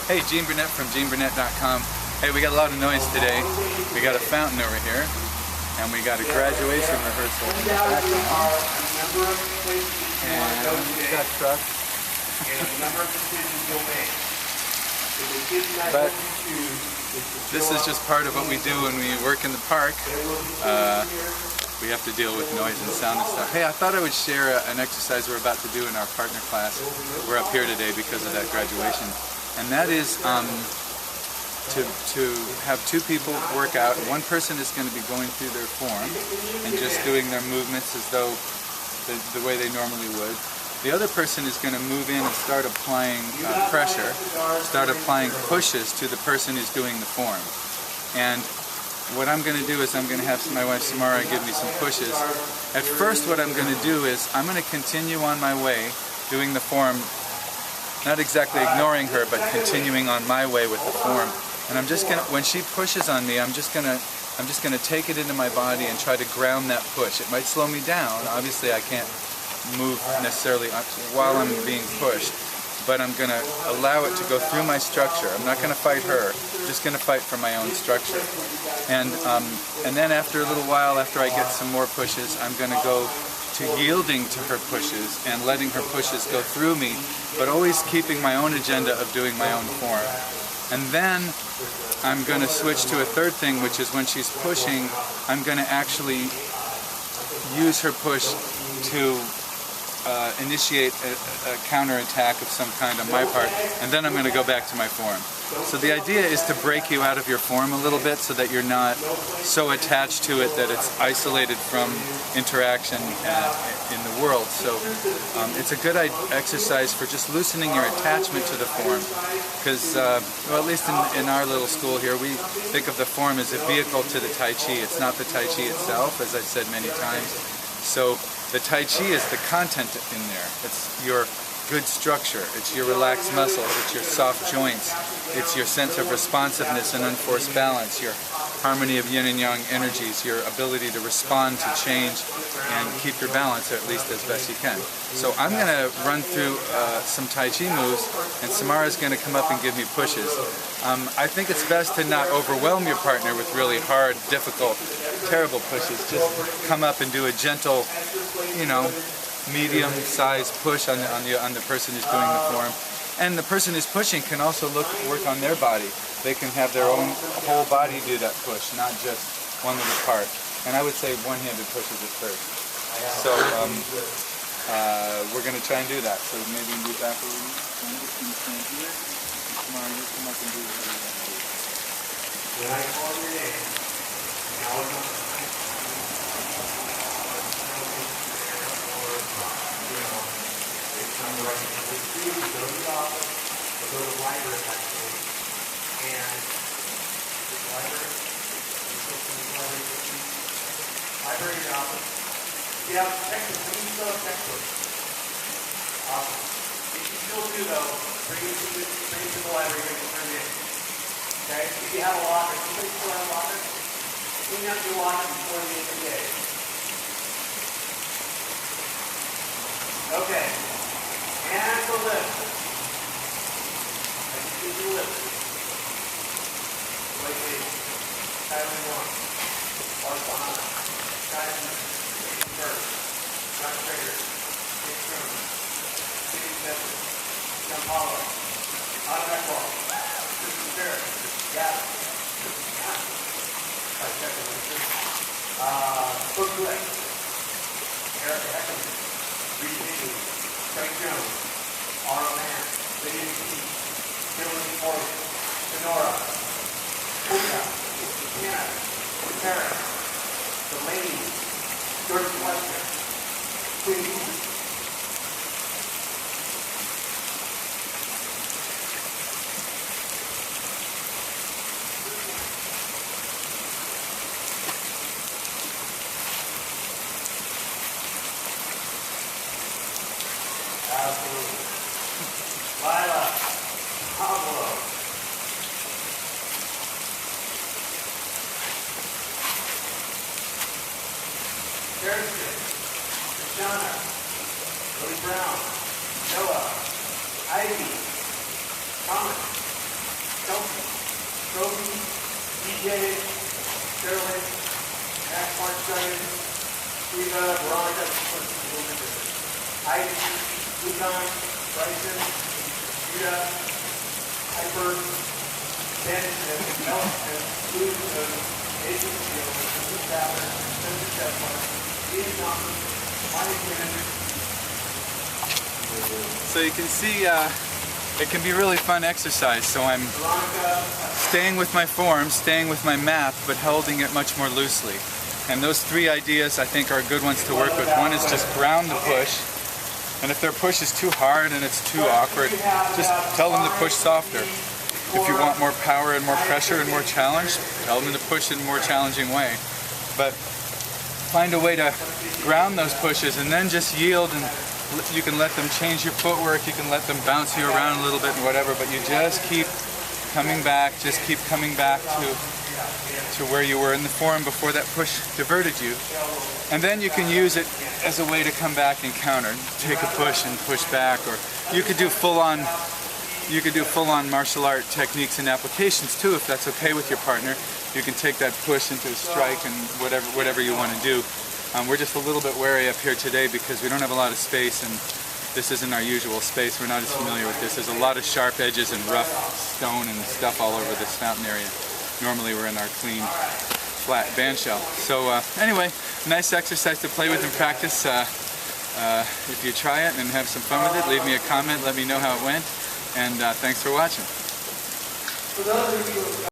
Hey, Gene Burnett from GeneBurnett.com. Hey, we got a lot of noise today. We got a fountain over here, and we got a graduation rehearsal in the background. And we got trucks. But this is just part of what we do when we work in the park. We have to deal with noise and sound and stuff. Hey, I thought I would share an exercise we're about to do in our partner class. We're up here today because of that graduation. And that is to have two people work out. One person is going to be going through their form and just doing their movements as though the way they normally would. The other person is going to move in and start applying pressure, start applying pushes to the person who's doing the form. And what I'm going to do is I'm going to have my wife Samara give me some pushes. At first what I'm going to do is I'm going to continue on my way doing the form, not exactly ignoring her, but continuing on my way with the form. And I'm just going to, when she pushes on me, I'm just going to take it into my body and try to ground that push. It might slow me down. Obviously I can't move necessarily while I'm being pushed, but I'm going to allow it to go through my structure. I'm not going to fight her, I'm just going to fight for my own structure. And then after a little while, after I get some more pushes, I'm going to go to yielding to her pushes and letting her pushes go through me, but always keeping my own agenda of doing my own form. And then I'm going to switch to a third thing, which is when she's pushing, I'm going to actually use her push to initiate a counterattack of some kind on my part, and then I'm going to go back to my form. So the idea is to break you out of your form a little bit so that you're not so attached to it that it's isolated from interaction in the world. So it's a good exercise for just loosening your attachment to the form, because, well, at least in our little school here, we think of the form as a vehicle to the Tai Chi. It's not the Tai Chi itself, as I've said many times. So the Tai Chi is the content in there. It's your good structure, it's your relaxed muscles, it's your soft joints, it's your sense of responsiveness and unforced balance, your harmony of yin and yang energies, your ability to respond to change and keep your balance, or at least as best you can. So I'm going to run through some Tai Chi moves, and Samara's going to come up and give me pushes. I think it's best to not overwhelm your partner with really hard, difficult, terrible pushes. Just come up and do a gentle, you know, medium-sized push on the person who's doing the form. And the person who's pushing can also work on their body. They can have their own whole body do that push, not just one little part. And I would say one-handed pushes at first. So we're going to try and do that. So maybe we can do that. Tomorrow you come up and do what you want to do. When I call your name, now it's not. Go to the office, or go to the library actually, and the library, library office. If you have textbooks, when you still have textbooks. Awesome. If you still do though, bring it to the library and turn it in. Okay? If you have a locker, somebody still have a locker, clean out your locker before the end of the day. Okay. And the lift. I can see the lift. Like a silent one. Arch behind. Silent. First. Not trigger. Kick through. Sitting separate. Jump hollow. Automatic walk. This is fair. Got it. Alright, check it. Hook leg. Erica Heckman. Reaching. Frank Jones, Arnold Man, Lydia McKee, Kimberly Ford, Sonora, Puka, Kenna, Paris, the ladies, George Wester, Queen. Absolutely. Lila, Pablo. Kirsten, Shana. Carolyn, Max Mark Simon, Eva, Veronica, Ike, Lucan, Bryson, Judah, Hyper, Ben, Nelson, Luke, Jason Steele, Luke Ballard, Spencer Chestnut, Ian Johnson, Mike Kennedy. So you can see it can be really fun exercise. So I'm staying with my form, staying with my map, but holding it much more loosely. And those three ideas I think are good ones to work with. One is just ground the push. And if their push is too hard and it's too awkward, just tell them to push softer. If you want more power and more pressure and more challenge, tell them to push in a more challenging way. But find a way to ground those pushes and then just yield, and you can let them change your footwork, you can let them bounce you around a little bit and whatever, but you just keep coming back, just keep coming back to where you were in the form before that push diverted you. And then you can use it as a way to come back and counter. Take a push and push back, or you could do full-on martial art techniques and applications too, if that's okay with your partner. You can take that push into a strike and whatever you want to do. We're just a little bit wary up here today because we don't have a lot of space, and this isn't our usual space. We're not as familiar with this. There's a lot of sharp edges and rough stone and stuff all over this fountain area. Normally we're in our clean, flat band shell. So anyway, nice exercise to play with and practice. If you try it and have some fun with it, leave me a comment, let me know how it went, and thanks for watching.